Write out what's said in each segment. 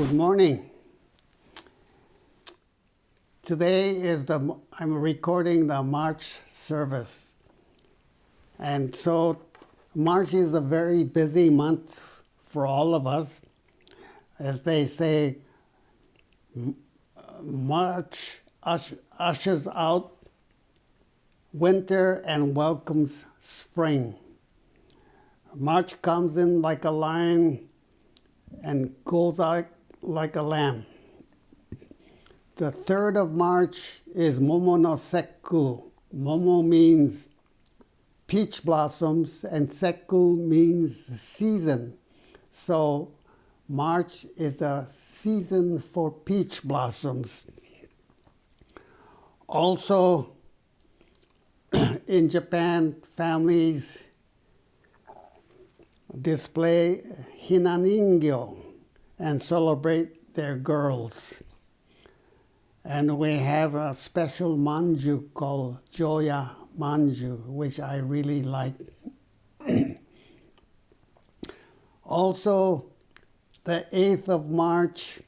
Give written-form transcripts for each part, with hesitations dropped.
Good morning. Today is I'm recording the March service. And so March is a very busy month for all of us. As they say, March ushers out winter and welcomes spring. March comes in like a lion and goes out like a lamb. The 3rd of March is Momo no Sekku. Momo means peach blossoms and Sekku means season. So March is a season for peach blossoms. Also, in Japan, families display hinaningyo and celebrate their girls. And we have a special manju called Joya Manju, which I really like. Also, the 8th of March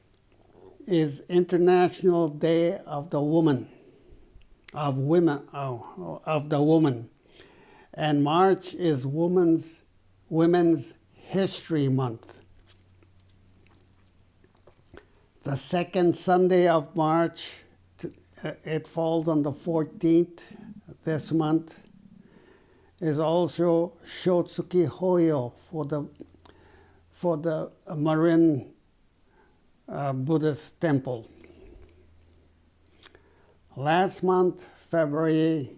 is International Day of the Woman, of the Woman. And March is Women's History Month. The second Sunday of March, it falls on the 14th this month, is also Shotsuki Hoyo for the Marin Buddhist temple. Last month, February,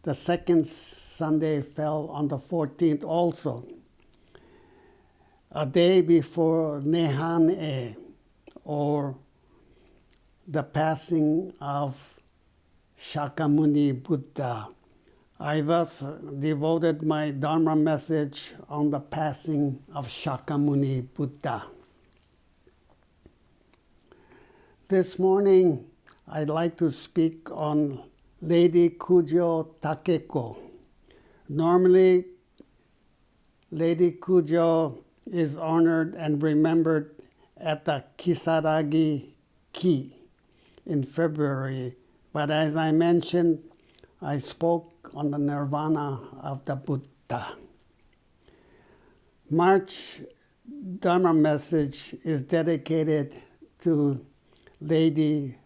the second Sunday fell on the 14th also, a day before Nehane, or the passing of Shakyamuni Buddha. I thus devoted my Dharma message on the passing of Shakyamuni Buddha. This morning, I'd like to speak on Lady Kūjo Takeko. Normally, Lady Kūjo is honored and remembered at the Kisaragi Ki in February. But as I mentioned, I spoke on the nirvana of the Buddha. March Dharma message is dedicated to Lady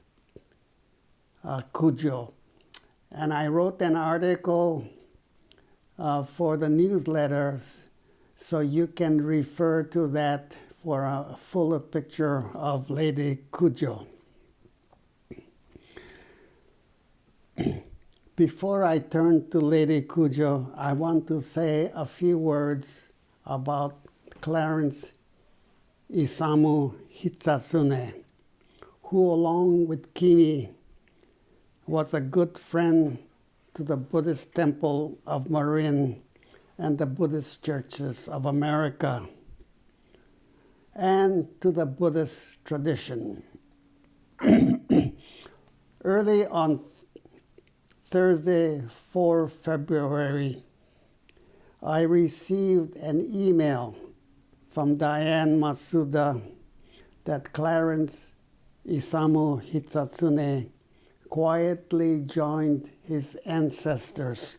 Kūjo. And I wrote an article for the newsletters, so you can refer to that for a fuller picture of Lady Kūjo. Before I turn to Lady Kūjo, I want to say a few words about Clarence Isamu Hitsasune, who along with Kimi was a good friend to the Buddhist temple of Marin and the Buddhist churches of America, and to the Buddhist tradition. Early on Thursday, 4 February, I received an email from Diane Matsuda that Clarence Isamu Hitsasune quietly joined his ancestors.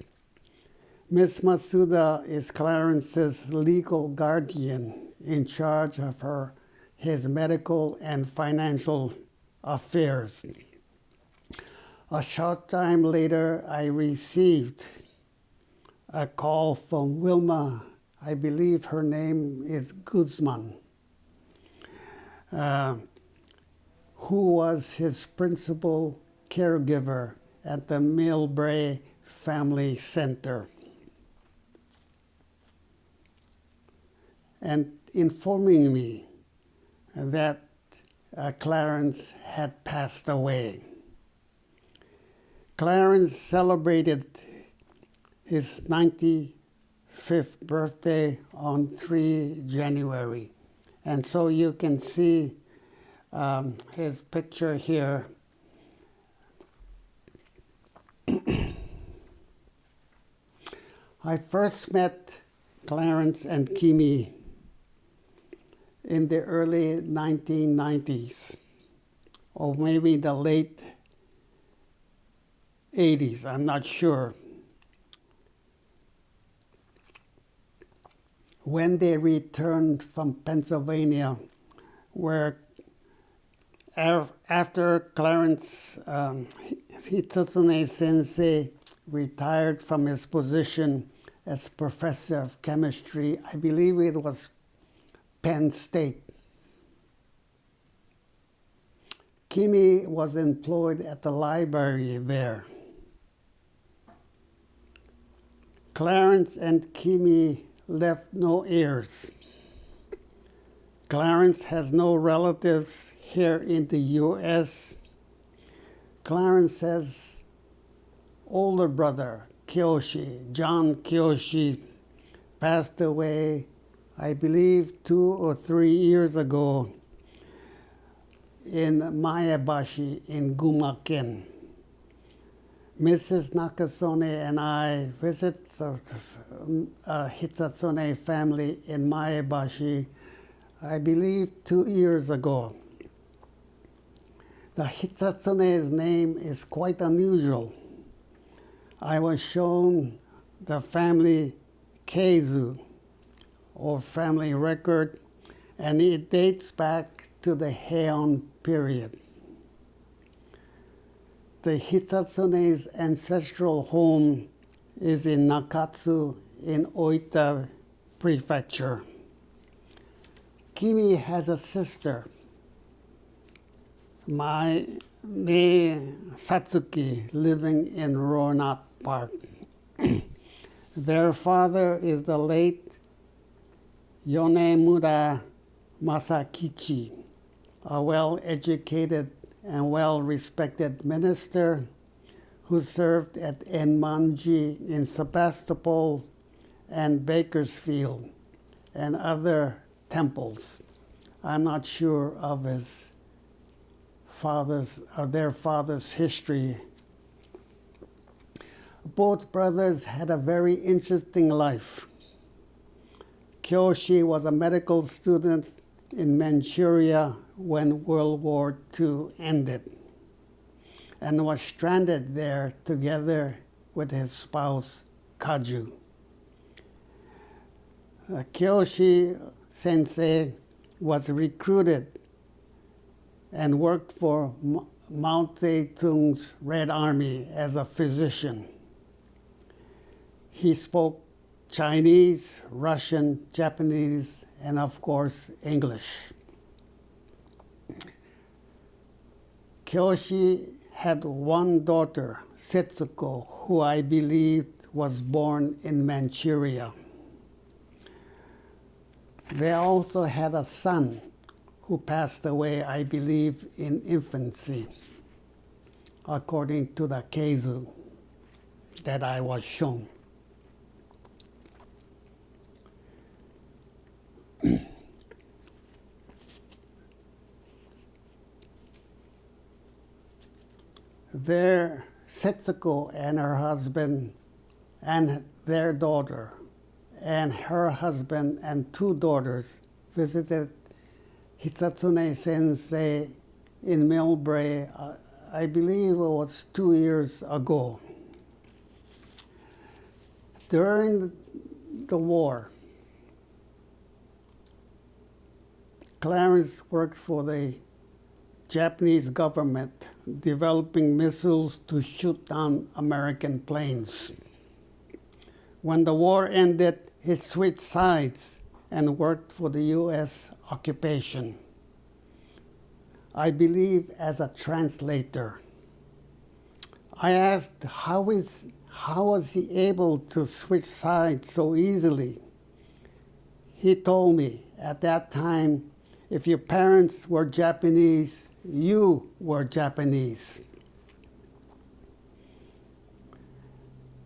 Miss Matsuda is Clarence's legal guardian in charge of his medical and financial affairs. A short time later, I received a call from Wilma, I believe her name is Guzman, who was his principal caregiver at the Millbrae Family Center, and informing me that Clarence had passed away. Clarence celebrated his 95th birthday on 3 January. And so you can see his picture here. I first met Clarence and Kimi in the early 1990s, or maybe the late 80s, I'm not sure. When they returned from Pennsylvania, where after Clarence Hitsune Sensei retired from his position as professor of chemistry, I believe it was Penn State, Kimi was employed at the library there. Clarence and Kimi left no heirs. Clarence has no relatives here in the U.S. Clarence's older brother, Kyoshi, John Kyoshi, passed away, I believe, 2 or 3 years ago in Maebashi in Gunma-ken. Mrs. Nakasone and I visit the Hitsune family in Maebashi, I believe 2 years ago. The Hitsune's name is quite unusual. I was shown the family keizu, or family record, and it dates back to the Heian period. The Hitsune's ancestral home is in Nakatsu in Oita Prefecture. Kimi has a sister, Mai Satsuki, living in Ronat Park. Their father is the late Yonemura Masakichi, a well-educated and well-respected minister who served at Enmanji in Sebastopol and Bakersfield and other temples. I'm not sure of their father's history. Both brothers had a very interesting life. Kyoshi was a medical student in Manchuria when World War II ended and was stranded there together with his spouse, Kaju. Kyoshi Sensei was recruited and worked for Mao Zedong's Red Army as a physician. He spoke Chinese, Russian, Japanese, and of course, English. Kyoshi had one daughter, Setsuko, who I believe was born in Manchuria. They also had a son who passed away, I believe, in infancy, according to the keizu that I was shown. Their Setsuko and her husband and their daughter and her husband and 2 daughters visited Hitsune Sensei in Millbrae, I believe it was 2 years ago. During the war, Clarence worked for the Japanese government developing missiles to shoot down American planes. When the war ended, he switched sides and worked for the U.S. occupation, I believe as a translator. I asked how was he able to switch sides so easily? He told me at that time, if your parents were Japanese, you were Japanese.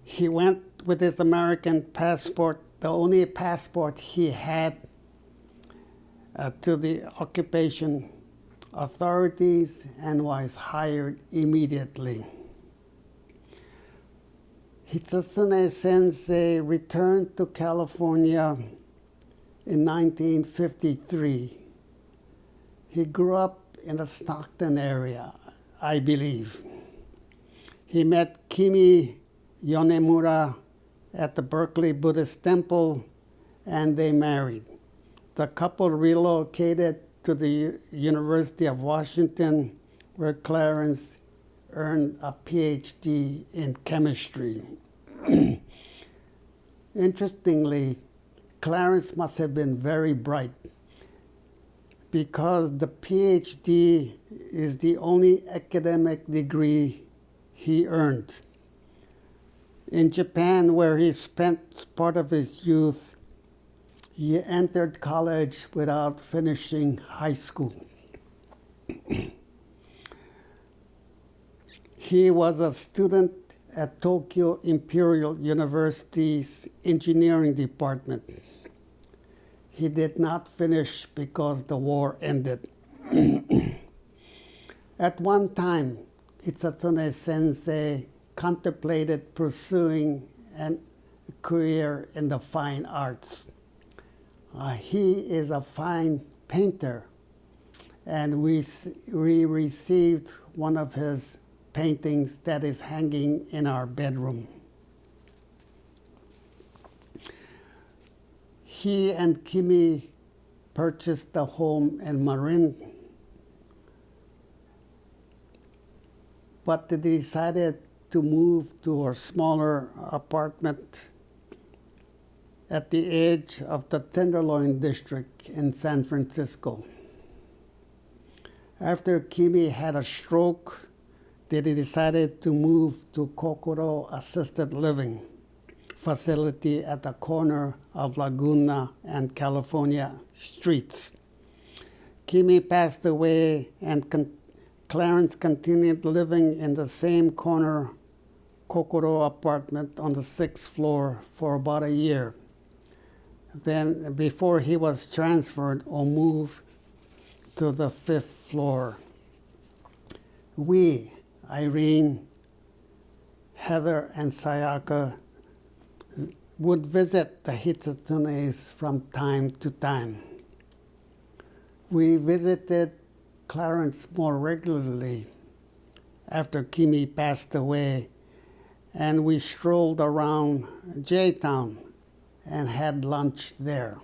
He went with his American passport, the only passport he had, to the occupation authorities and was hired immediately. Hitsune Sensei returned to California in 1953 He grew up in the Stockton area, I believe. He met Kimi Yonemura at the Berkeley Buddhist Temple, and they married. The couple relocated to the University of Washington, where Clarence earned a PhD in chemistry. Interestingly, Clarence must have been very bright, because the PhD is the only academic degree he earned. In Japan, where he spent part of his youth, he entered college without finishing high school. He was a student at Tokyo Imperial University's engineering department. He did not finish because the war ended. At one time, Hitsune Sensei contemplated pursuing a career in the fine arts. He is a fine painter, and we received one of his paintings that is hanging in our bedroom. He and Kimi purchased a home in Marin, but they decided to move to a smaller apartment at the edge of the Tenderloin district in San Francisco. After Kimi had a stroke, they decided to move to Kokoro Assisted Living facility at the corner of Laguna and California streets. Kimi passed away, and Clarence continued living in the same corner Kokoro apartment on the 6th floor for about a year. Then, before he was transferred or moved to the 5th floor. We, Irene, Heather, and Sayaka, would visit the Hitsunes from time to time. We visited Clarence more regularly after Kimi passed away, and we strolled around J-Town and had lunch there.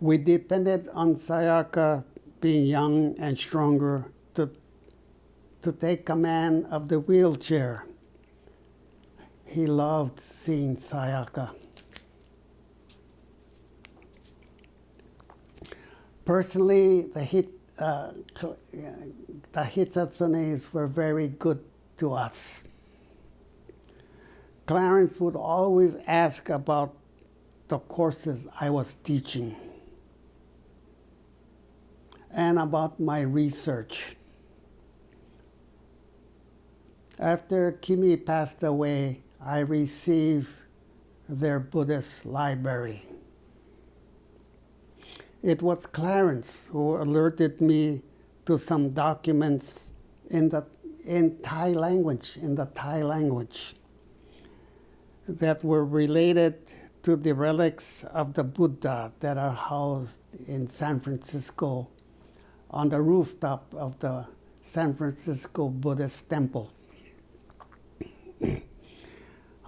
We depended on Sayaka being young and stronger to take command of the wheelchair. He loved seeing Sayaka. Personally, the Hitsunes were very good to us. Clarence would always ask about the courses I was teaching and about my research. After Kimi passed away, I received their Buddhist library. It was Clarence who alerted me to some documents in the Thai language, that were related to the relics of the Buddha that are housed in San Francisco on the rooftop of the San Francisco Buddhist Temple.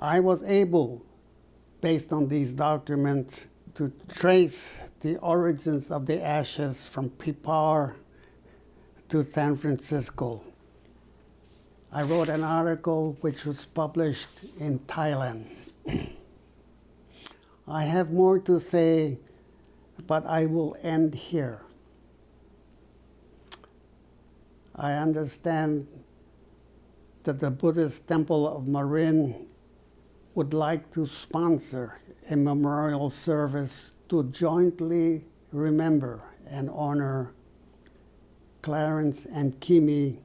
I was able, based on these documents, to trace the origins of the ashes from Pipar to San Francisco. I wrote an article which was published in Thailand. I have more to say, but I will end here. I understand that the Buddhist Temple of Marin would like to sponsor a memorial service to jointly remember and honor Clarence and Kimi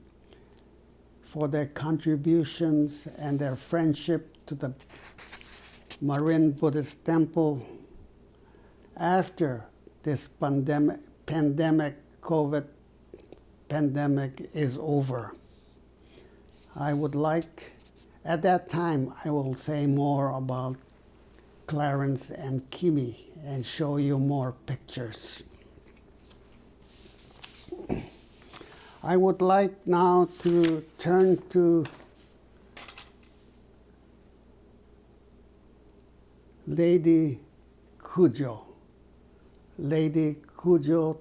for their contributions and their friendship to the Marin Buddhist Temple after this COVID pandemic is over. I would like, at that time, I will say more about Clarence and Kimi and show you more pictures. I would like now to turn to Lady Kūjo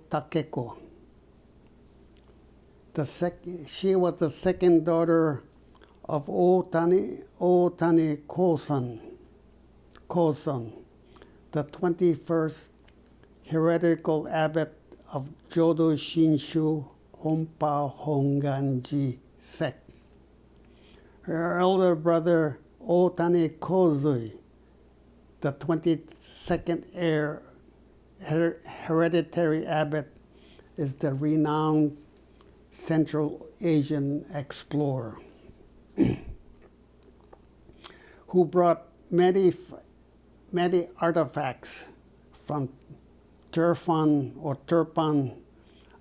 Takeko. She was the second daughter of Otani Koson, the 21st heretical abbot of Jodo Shinshu Honpa Honganji sect. Her elder brother Otani Kozui, the 22nd hereditary abbot, is the renowned Central Asian explorer who brought many artifacts from Turpan,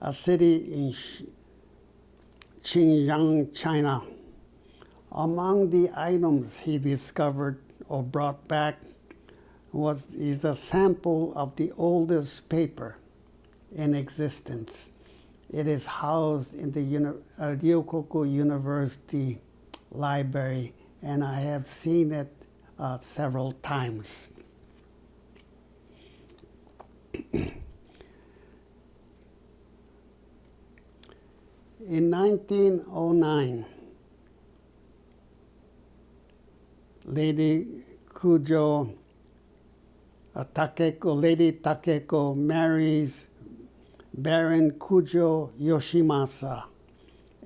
a city in Xinjiang, China. Among the items he discovered or brought back is a sample of the oldest paper in existence. It is housed in the Ryokoku University Library, and I have seen it several times. In 1909, Lady Kūjo Lady Takeko marries Baron Kūjo Yoshimasa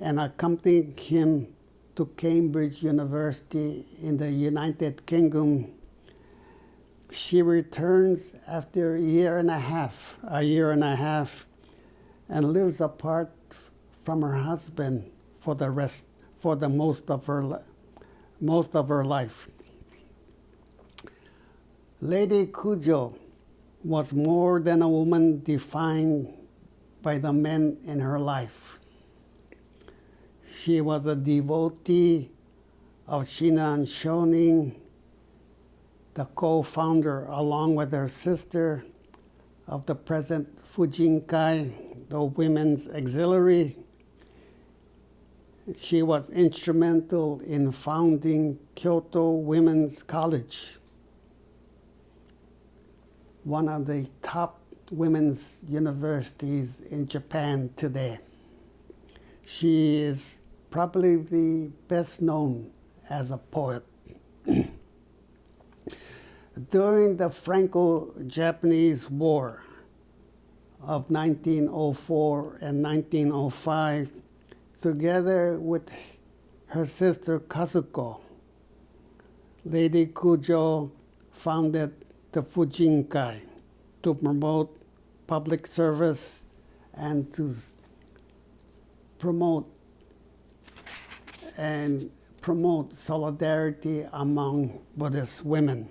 and accompanied him to Cambridge University in the United Kingdom. She returns after a year and a half, and lives apart from her husband for the most of her life. Lady Kūjo was more than a woman defined by the men in her life. She was a devotee of Shinan Shonin, the co-founder, along with her sister, of the present Fujinkai, the women's auxiliary. She was instrumental in founding Kyoto Women's College, one of the top women's universities in Japan today. She is probably the best known as a poet. During the Franco-Japanese War of 1904 and 1905, together with her sister Kazuko, Lady Kūjo founded the Fujinkai to promote public service and to promote solidarity among Buddhist women.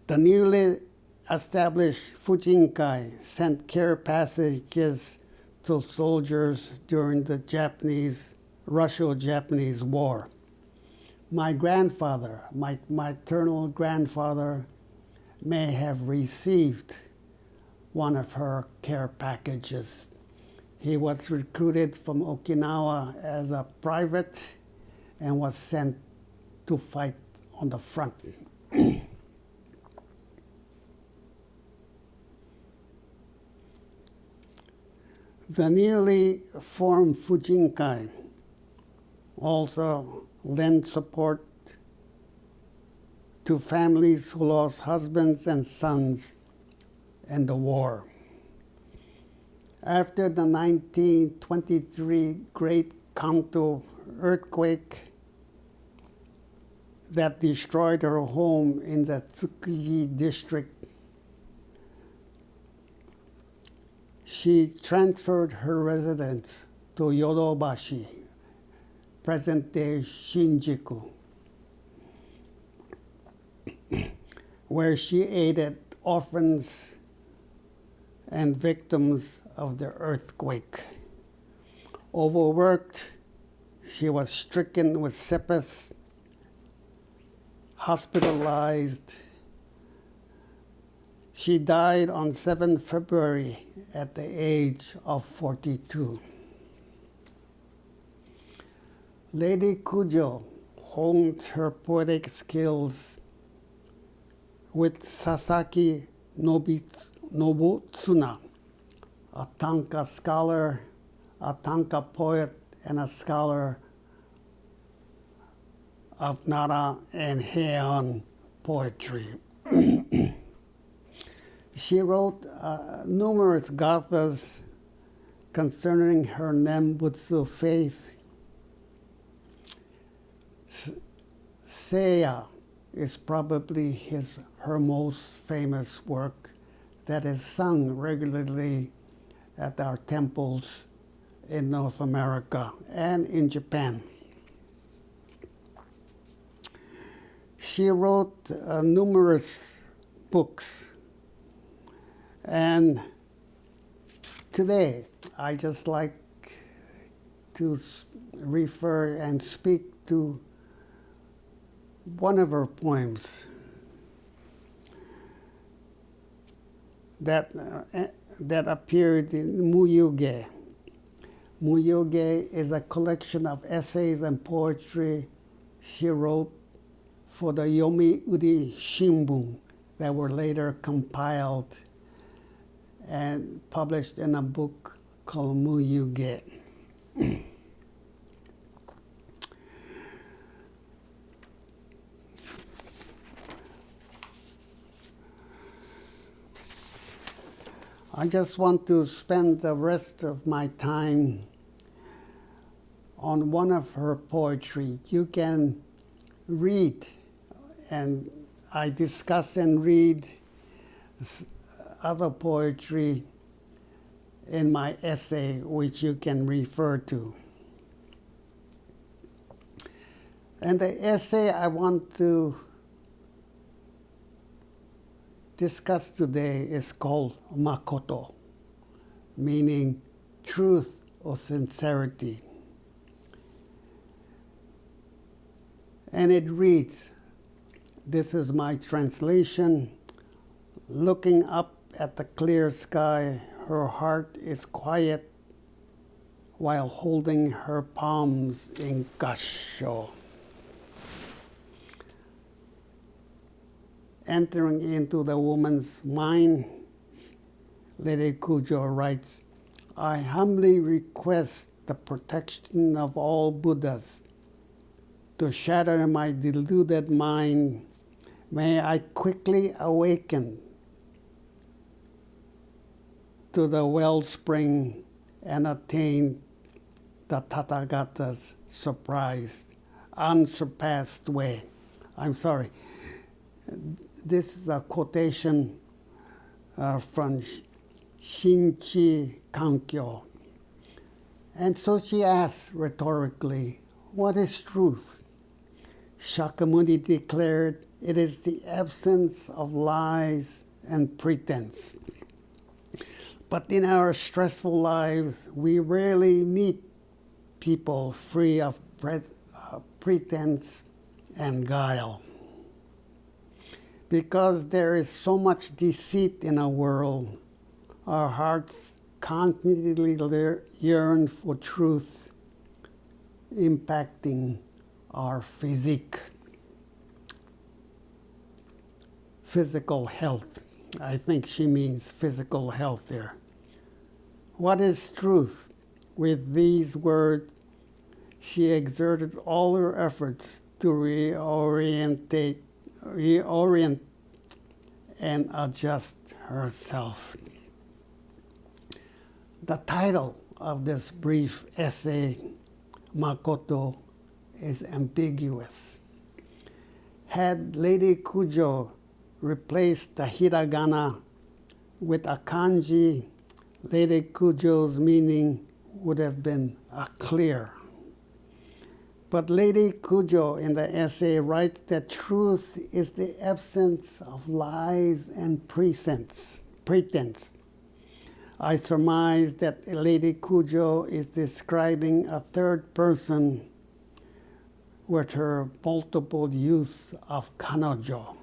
The newly established Fujinkai sent care packages to soldiers during the Russo-Japanese War. My grandfather, my maternal grandfather, may have received one of her care packages. He was recruited from Okinawa as a private and was sent to fight on the front. The newly formed Fujinkai also lent support to families who lost husbands and sons in the war. After the 1923 Great Kanto earthquake that destroyed her home in the Tsukiji district, she transferred her residence to Yodobashi, present-day Shinjuku, where she aided orphans and victims of the earthquake. Overworked, she was stricken with sepsis, hospitalized. She died on 7th February at the age of 42. Lady Kūjo honed her poetic skills with Sasaki Nobutsuna, a tanka scholar, a tanka poet, and a scholar of Nara and Heian poetry. She wrote numerous gathas concerning her Nembutsu faith. Seiya is probably her most famous work that is sung regularly at our temples in North America and in Japan. She wrote numerous books, and today I just like to refer and speak to one of her poems that appeared in Muyuge. Muyuge is a collection of essays and poetry she wrote for the Yomiuri Shimbun that were later compiled and published in a book called Muyuge. I just want to spend the rest of my time on one of her poetry. You can read, and I discuss and read other poetry in my essay, which you can refer to. And the essay I want to discuss today is called Makoto, meaning truth or sincerity. And it reads, this is my translation: looking up at the clear sky, her heart is quiet while holding her palms in gassho. Entering into the woman's mind, Lady Kūjo writes, I humbly request the protection of all Buddhas to shatter my deluded mind. May I quickly awaken to the wellspring and attain the Tathagata's unsurpassed way. I'm sorry. This is a quotation from Shinchi Kankyo. And so she asks rhetorically, what is truth? Shakyamuni declared, it is the absence of lies and pretense. But in our stressful lives, we rarely meet people free of pretense and guile. Because there is so much deceit in our world, our hearts constantly yearn for truth, impacting our physical health. I think she means physical health there. What is truth? With these words, she exerted all her efforts to reorient and adjust herself. The title of this brief essay, Makoto, is ambiguous. Had Lady Kūjo replaced the hiragana with a kanji, Lady Kūjo's meaning would have been clear. But Lady Kūjo in the essay writes that truth is the absence of lies and pretense. I surmise that Lady Kūjo is describing a third person with her multiple use of kanojo.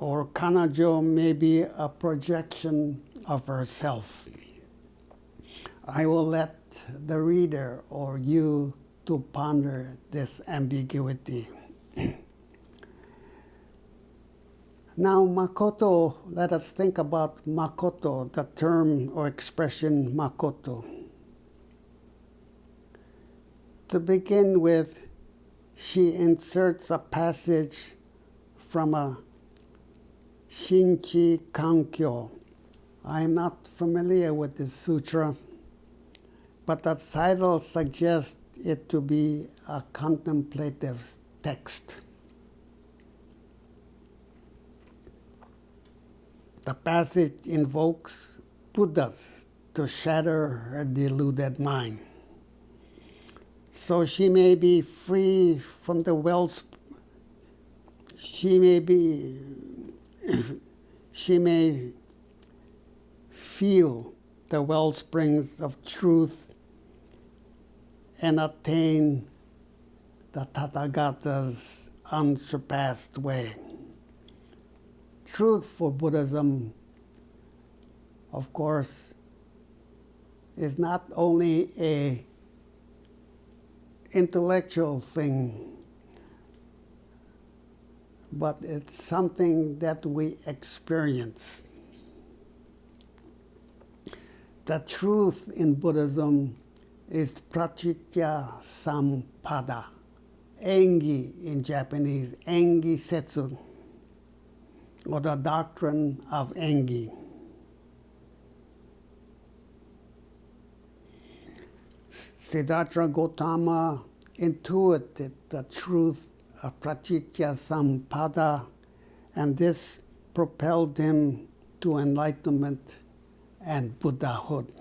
or Kanajo may be a projection of herself. I will let the reader or you to ponder this ambiguity. Now, Makoto, let us think about Makoto, the term or expression Makoto. To begin with, she inserts a passage from a Shinchi Kankyo. I am not familiar with this sutra, but the title suggests it to be a contemplative text. The passage invokes Buddhas to shatter her deluded mind. So she may be free from the wells. She may feel the wellsprings of truth and attain the Tathagata's unsurpassed way. Truth for Buddhism, of course, is not only an intellectual thing, but it's something that we experience. The truth in Buddhism is pratitya sampada, engi in Japanese, engi setsu, or the doctrine of engi. Siddhartha Gautama intuited the truth of pratitya sampada, and this propelled him to enlightenment and Buddhahood.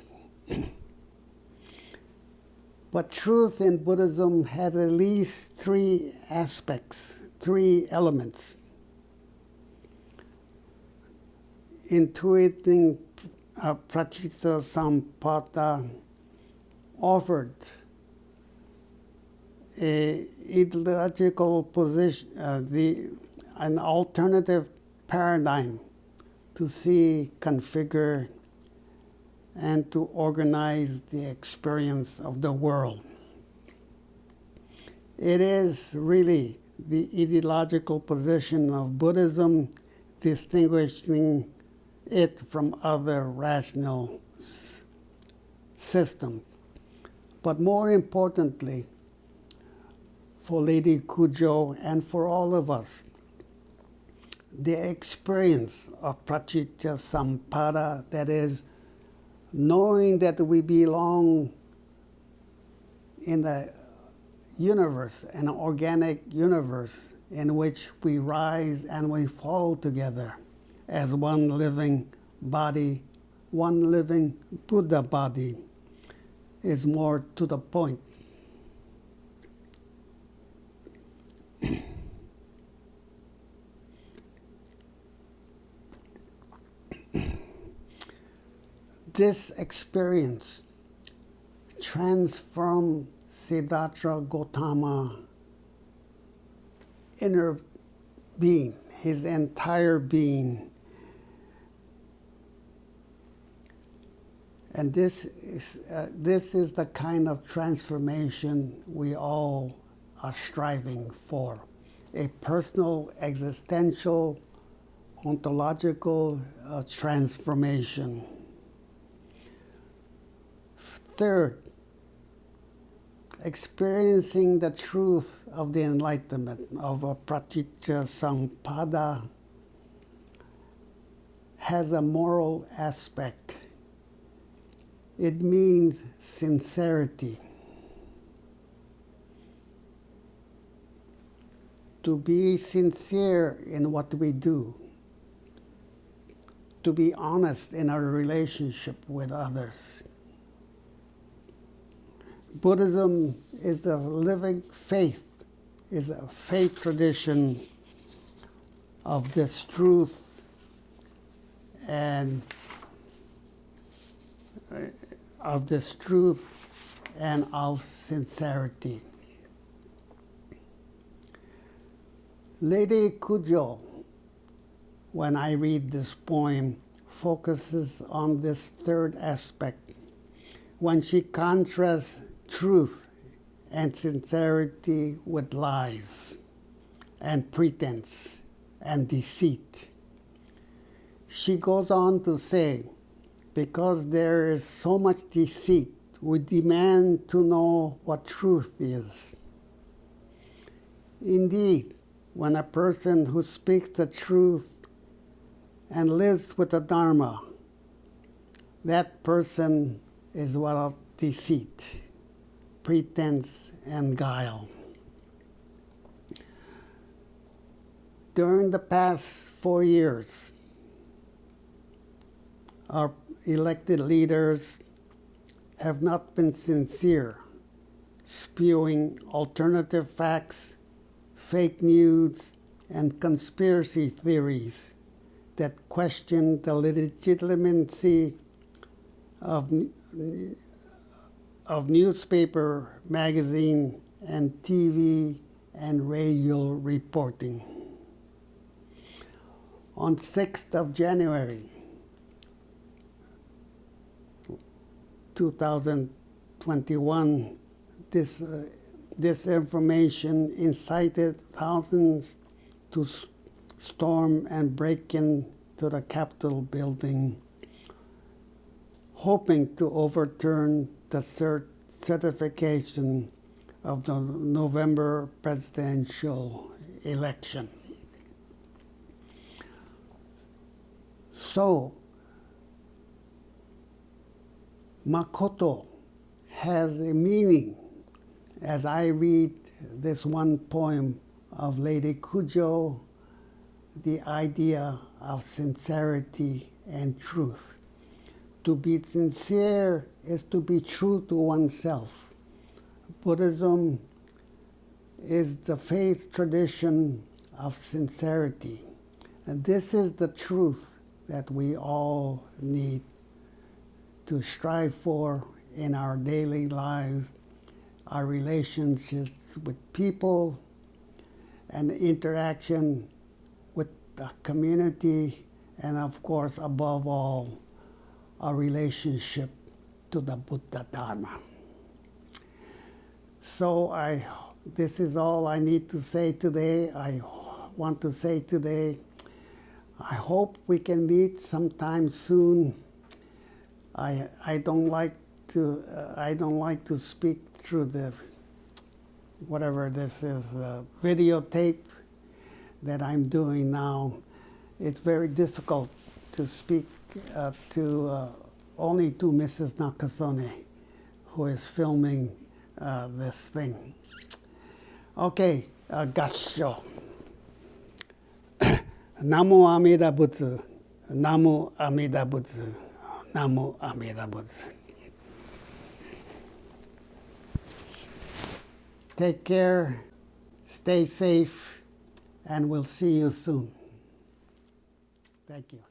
But truth in Buddhism had at least three aspects, three elements. Intuiting pratitya sampada offered a ideological position, an alternative paradigm to see, configure, and to organize the experience of the world. It is really the ideological position of Buddhism distinguishing it from other rational systems. But more importantly, for Lady Kūjo and for all of us, the experience of pratitya sampada, that is, knowing that we belong in the universe, an organic universe in which we rise and we fall together as one living body, one living Buddha body, is more to the point. This experience transformed Siddhartha Gautama's inner being, his entire being. And this is the kind of transformation we all are striving for. A personal, existential, ontological transformation. Third, experiencing the truth of the enlightenment of a pratitya sampada has a moral aspect. It means sincerity. To be sincere in what we do. To be honest in our relationship with others. Buddhism is the living faith, is a faith tradition of this truth and of sincerity. Lady Kūjo when I read this poem focuses on this third aspect, when she contrasts truth and sincerity with lies and pretense and deceit. She goes on to say, because there is so much deceit, we demand to know what truth is. Indeed, when a person who speaks the truth and lives with the Dharma, that person is without deceit, pretense, and guile. During the past 4 years, our elected leaders have not been sincere, spewing alternative facts, fake news, and conspiracy theories that question the legitimacy of newspaper, magazine, and TV and radio reporting. On 6th of January, 2021, this information incited thousands to storm and break into the Capitol building, hoping to overturn the certification of the November presidential election. So, Makoto has a meaning as I read this one poem of Lady Kūjo, the idea of sincerity and truth. To be sincere is to be true to oneself. Buddhism is the faith tradition of sincerity. And this is the truth that we all need to strive for in our daily lives, our relationships with people, and interaction with the community, and of course, above all, our relationship to the Buddha Dharma. So this is all I need to say today. I want to say today, I hope we can meet sometime soon. I don't like to speak through the whatever this is videotape that I'm doing now. It's very difficult to speak only to Mrs. Nakasone, who is filming this thing. Okay, Gassho. Namo Amida Butsu. Namo Amida Butsu. Namo Amida Butsu. Take care, stay safe, and we'll see you soon. Thank you.